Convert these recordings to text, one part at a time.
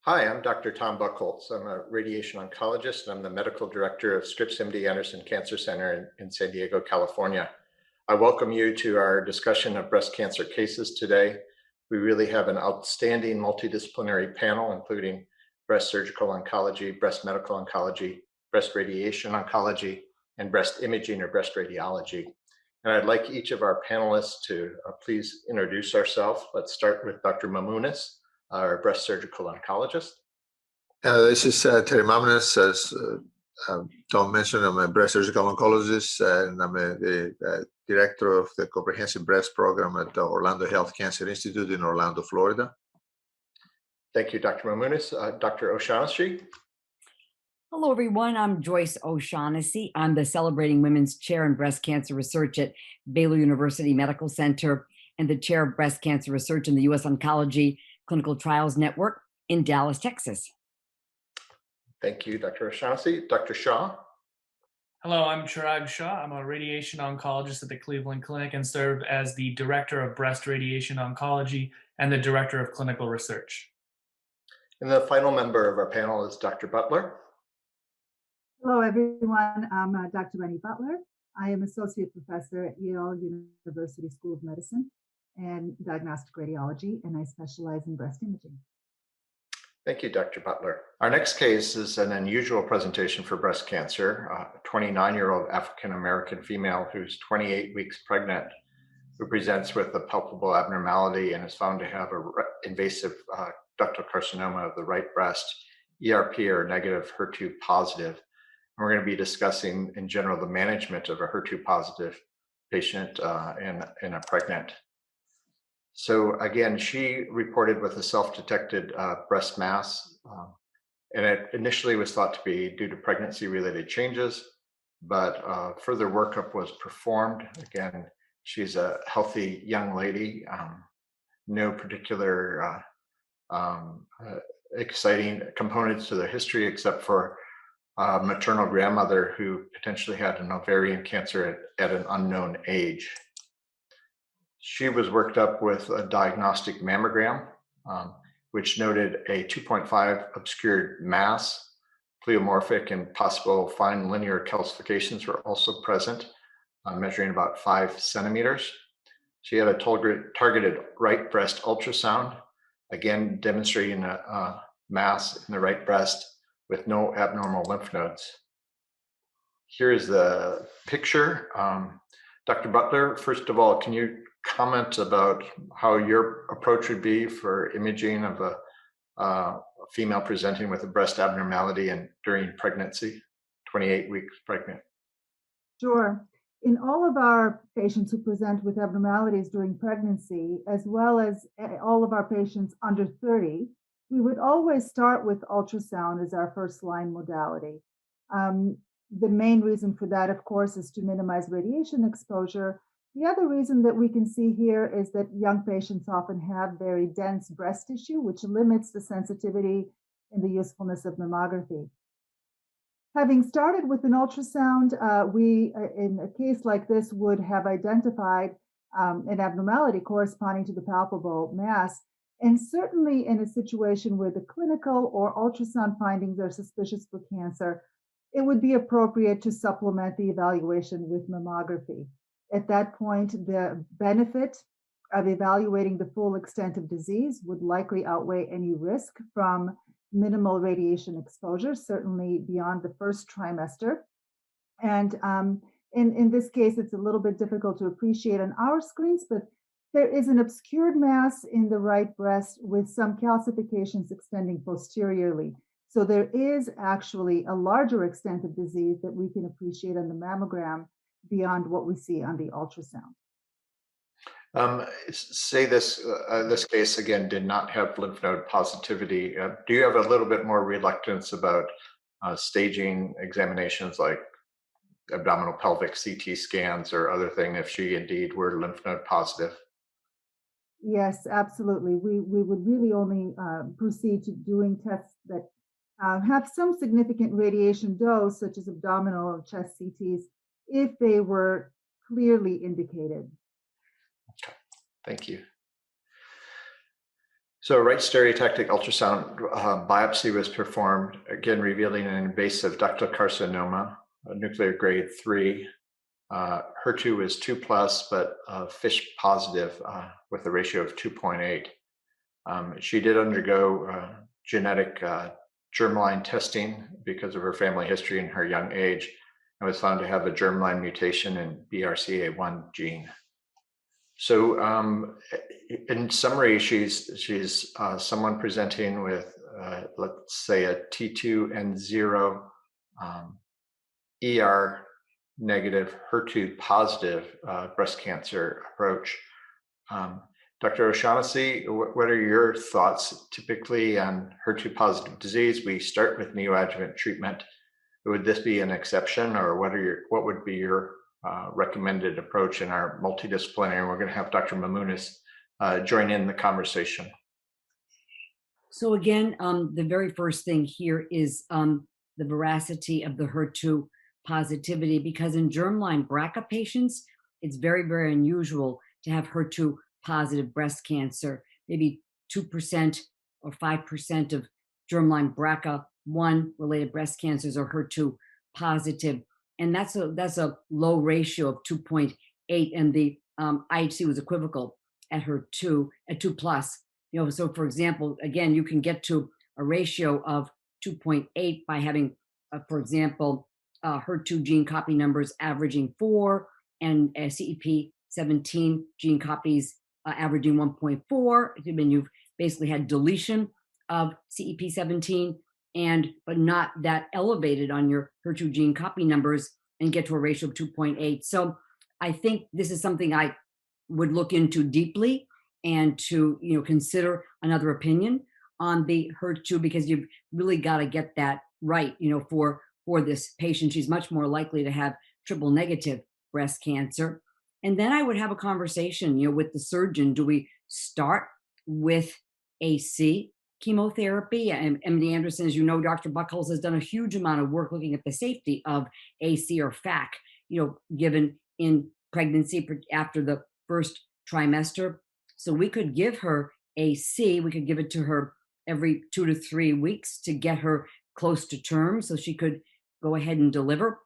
Hi, I'm Dr. Tom Buchholz. I'm a radiation oncologist and I'm the medical director of Scripps MD Anderson Cancer Center in San Diego, California. I welcome you to our discussion of breast cancer cases today. We really have an outstanding multidisciplinary panel, including breast surgical oncology, breast medical oncology, breast radiation oncology, and breast imaging or breast radiology. And I'd like each of our panelists to please introduce ourselves. Let's start with Dr. Mamounis, our breast surgical oncologist. This is Terry Mamounis. As Tom mentioned, I'm a breast surgical oncologist, and I'm the director of the Comprehensive Breast Program at the Orlando Health Cancer Institute in Orlando, Florida. Thank you, Dr. Mamounis. Dr. O'Shaughnessy. Hello, everyone. I'm Joyce O'Shaughnessy. I'm the Celebrating Women's Chair in Breast Cancer Research at Baylor University Medical Center and the Chair of Breast Cancer Research in the U.S. Oncology Clinical Trials Network in Dallas, Texas. Thank you, Dr. O'Shaughnessy. Dr. Shaw. Hello, I'm Chirag Shah. I'm a radiation oncologist at the Cleveland Clinic and serve as the Director of Breast Radiation Oncology and the Director of Clinical Research. And the final member of our panel is Dr. Butler. Hello, everyone. I'm Dr. Rennie Butler. I am Associate Professor at Yale University School of Medicine and Diagnostic Radiology, and I specialize in breast imaging. Thank you, Dr. Butler. Our next case is an unusual presentation for breast cancer. A 29-year-old African-American female who's 28 weeks pregnant, who presents with a palpable abnormality and is found to have an invasive ductal carcinoma of the right breast, ERP or negative HER2 positive. And we're going to be discussing in general the management of a HER2 positive patient in a pregnant. So again, she reported with a self-detected breast mass, and it initially was thought to be due to pregnancy-related changes, but further workup was performed. Again, she's a healthy young lady, no particular exciting components to the history except for a maternal grandmother who potentially had an ovarian cancer at an unknown age. She was worked up with a diagnostic mammogram, which noted a 2.5 obscured mass, pleomorphic and possible fine linear calcifications were also present, measuring about 5 centimeters. She had a targeted right breast ultrasound, again demonstrating a mass in the right breast with no abnormal lymph nodes. Here is the picture. Dr. Butler, first of all, can you comment about how your approach would be for imaging of a female presenting with a breast abnormality and during pregnancy, 28 weeks pregnant? Sure. In all of our patients who present with abnormalities during pregnancy, as well as all of our patients under 30, we would always start with ultrasound as our first line modality. The main reason for that, of course, is to minimize radiation exposure. The other reason that we can see here is that young patients often have very dense breast tissue, which limits the sensitivity and the usefulness of mammography. Having started with an ultrasound, we, in a case like this, would have identified an abnormality corresponding to the palpable mass. And certainly in a situation where the clinical or ultrasound findings are suspicious for cancer, it would be appropriate to supplement the evaluation with mammography. At that point, the benefit of evaluating the full extent of disease would likely outweigh any risk from minimal radiation exposure, certainly beyond the first trimester. And in this case, it's a little bit difficult to appreciate on our screens, but there is an obscured mass in the right breast with some calcifications extending posteriorly. So there is actually a larger extent of disease that we can appreciate on the mammogram beyond what we see on the ultrasound. Say this case again did not have lymph node positivity. Do you have a little bit more reluctance about staging examinations like abdominal pelvic CT scans or other thing if she indeed were lymph node positive? Yes, absolutely. We would really only proceed to doing tests that have some significant radiation dose, such as abdominal or chest CTs, if they were clearly indicated. Okay, thank you. So a right stereotactic ultrasound biopsy was performed, again revealing an invasive ductal carcinoma, nuclear grade 3. HER2 was 2+, but FISH positive with a ratio of 2.8. She did undergo genetic germline testing because of her family history and her young age, and was found to have a germline mutation in BRCA1 gene. So in summary, she's someone presenting with, let's say, a T2N0 ER negative, HER2 positive breast cancer approach. Dr. O'Shaughnessy, what are your thoughts typically on HER2 positive disease? We start with neoadjuvant treatment. Would this be an exception, or what would be your recommended approach in our multidisciplinary? We're going to have Dr. Mamounis join in the conversation. So again, the very first thing here is the veracity of the HER2 positivity, because in germline BRCA patients, it's very, very unusual to have HER2 positive breast cancer. Maybe 2% or 5% of germline BRCA1 related breast cancers are HER2 positive. And that's a low ratio of 2.8, and the IHC was equivocal at HER2 at 2+. So for example, again, you can get to a ratio of 2.8 by having, for example, HER2 gene copy numbers averaging 4 and CEP17 gene copies averaging 1.4. Then you've basically had deletion of CEP17, but not that elevated on your HER2 gene copy numbers, and get to a ratio of 2.8. So I think this is something I would look into deeply, and to consider another opinion on the HER2, because you've really got to get that right. For this patient, she's much more likely to have triple negative breast cancer. And then I would have a conversation, with the surgeon. Do we start with AC chemotherapy? And MD Anderson, as you know, Dr. Buckles has done a huge amount of work looking at the safety of AC or FAC, given in pregnancy after the first trimester. So we could give her AC. We could give it to her every 2 to 3 weeks to get her close to term, so she could go ahead and deliver.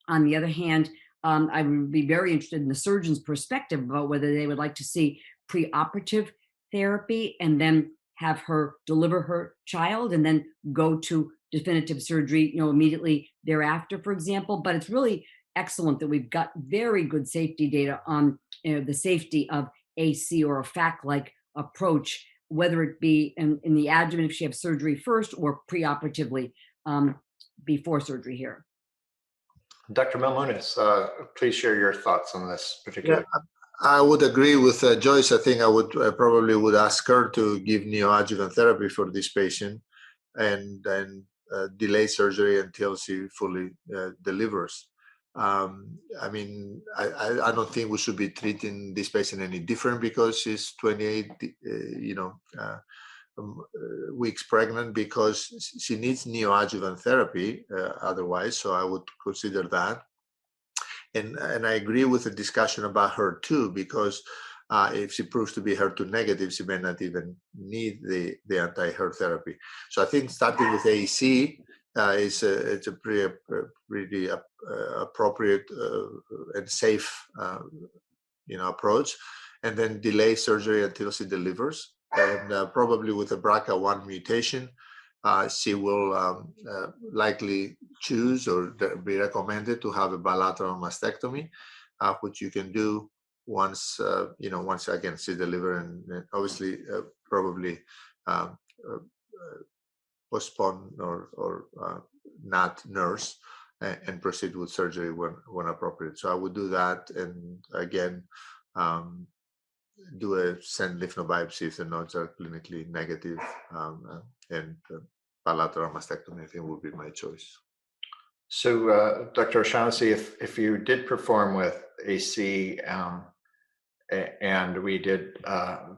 On the other hand, I would be very interested in the surgeon's perspective about whether they would like to see preoperative therapy and then have her deliver her child and then go to definitive surgery, immediately thereafter, for example. But it's really excellent that we've got very good safety data on the safety of AC or a FAC-like approach, whether it be in the adjuvant if she has surgery first, or preoperatively before surgery here. Dr. Mamounis, please share your thoughts on this particular. Yeah, I would agree with Joyce. I think I would probably would ask her to give neoadjuvant therapy for this patient, and then delay surgery until she fully delivers. I don't think we should be treating this patient any different because she's 28, weeks pregnant, because she needs neoadjuvant therapy otherwise. So I would consider that. And I agree with the discussion about HER2, because if she proves to be HER2 negative, she may not even need the anti-HER therapy. So I think starting with AEC it's a pretty appropriate and safe approach, and then delay surgery until she delivers. And probably with a BRCA1 mutation, she will likely choose or be recommended to have a bilateral mastectomy, which you can do once again she delivers, and obviously probably postpone or not nurse and proceed with surgery when appropriate. So I would do that, and again do a send lymph node biopsy if the nodes are clinically negative, and bilateral mastectomy I think would be my choice. So Dr. O'Shaughnessy, if you did perform with AC and we did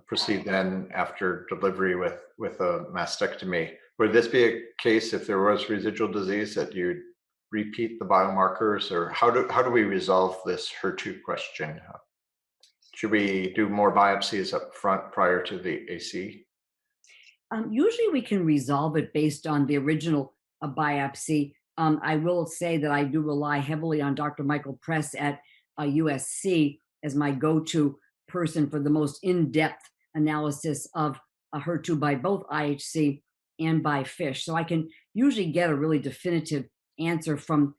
proceed then after delivery with a mastectomy, would this be a case if there was residual disease that you'd repeat the biomarkers, or how do we resolve this HER2 question? Should we do more biopsies up front prior to the AC? Usually we can resolve it based on the original biopsy. I will say that I do rely heavily on Dr. Michael Press at USC as my go-to person for the most in-depth analysis of HER2 by both IHC and by FISH. So I can usually get a really definitive answer from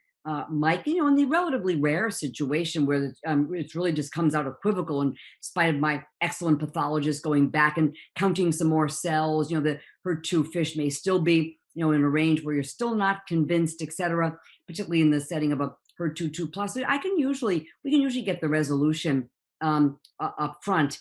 Mike, in the relatively rare situation where it really just comes out equivocal in spite of my excellent pathologist going back and counting some more cells, the HER2 FISH may still be, in a range where you're still not convinced, et cetera, particularly in the setting of a HER2 2+. We can usually get the resolution up front.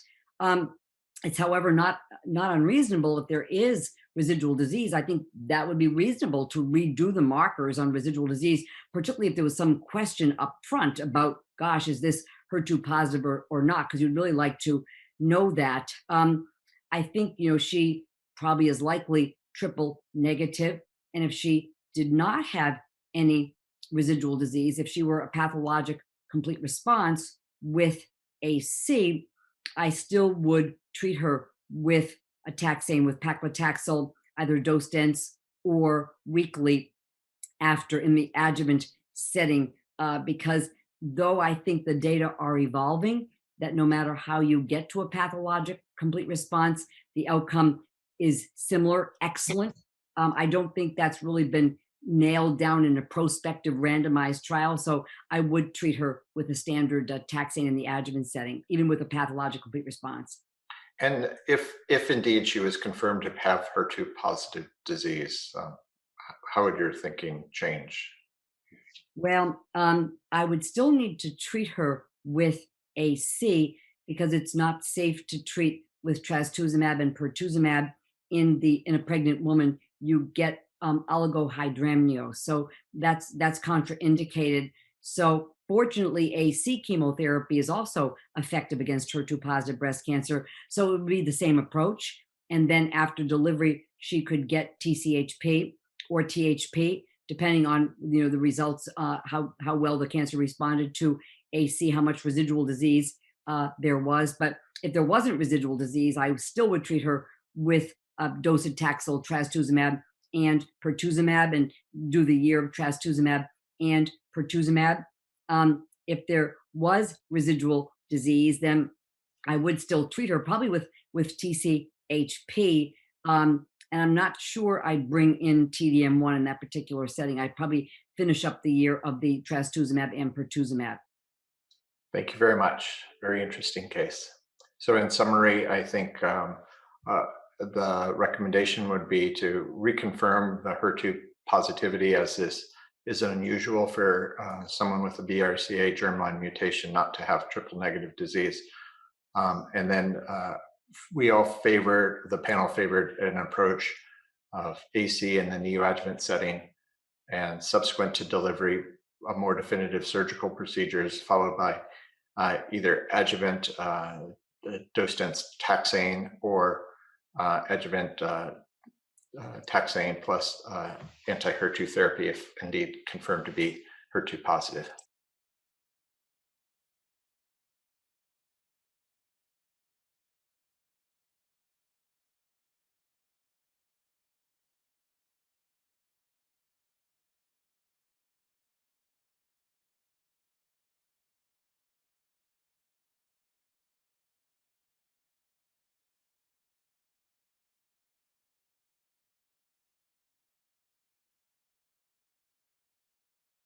It's, however, not unreasonable if there is residual disease. I think that would be reasonable to redo the markers on residual disease, particularly if there was some question up front about, gosh, is this HER2 positive or not? Because you'd really like to know that. I think, she probably is likely triple negative. And if she did not have any residual disease, if she were a pathologic complete response with AC, I still would treat her with a taxane, with paclitaxel, either dose dense or weekly after in the adjuvant setting, because though I think the data are evolving, that no matter how you get to a pathologic complete response, the outcome is similar, excellent. I don't think that's really been nailed down in a prospective randomized trial. So I would treat her with a standard taxane in the adjuvant setting, even with a pathologic complete response. And if indeed she was confirmed to have HER2 positive disease, how would your thinking change? Well, I would still need to treat her with AC because it's not safe to treat with trastuzumab and pertuzumab in a pregnant woman. You get oligohydramnios, so that's contraindicated. So fortunately, AC chemotherapy is also effective against HER2 positive breast cancer. So it would be the same approach. And then after delivery, she could get TCHP or THP, depending on the results, how well the cancer responded to AC, how much residual disease there was. But if there wasn't residual disease, I still would treat her with docetaxel, trastuzumab, and pertuzumab, and do the year of trastuzumab and pertuzumab. If there was residual disease, then I would still treat her probably with TCHP. And I'm not sure I'd bring in TDM1 in that particular setting. I'd probably finish up the year of the trastuzumab and pertuzumab. Thank you very much. Very interesting case. So in summary, I think the recommendation would be to reconfirm the HER2 positivity, as this is unusual for someone with a BRCA germline mutation not to have triple negative disease. And then the panel favored an approach of AC in the neoadjuvant setting, and subsequent to delivery of more definitive surgical procedures, followed by either adjuvant dose-dense taxane or adjuvant taxane plus anti-HER2 therapy if indeed confirmed to be HER2 positive.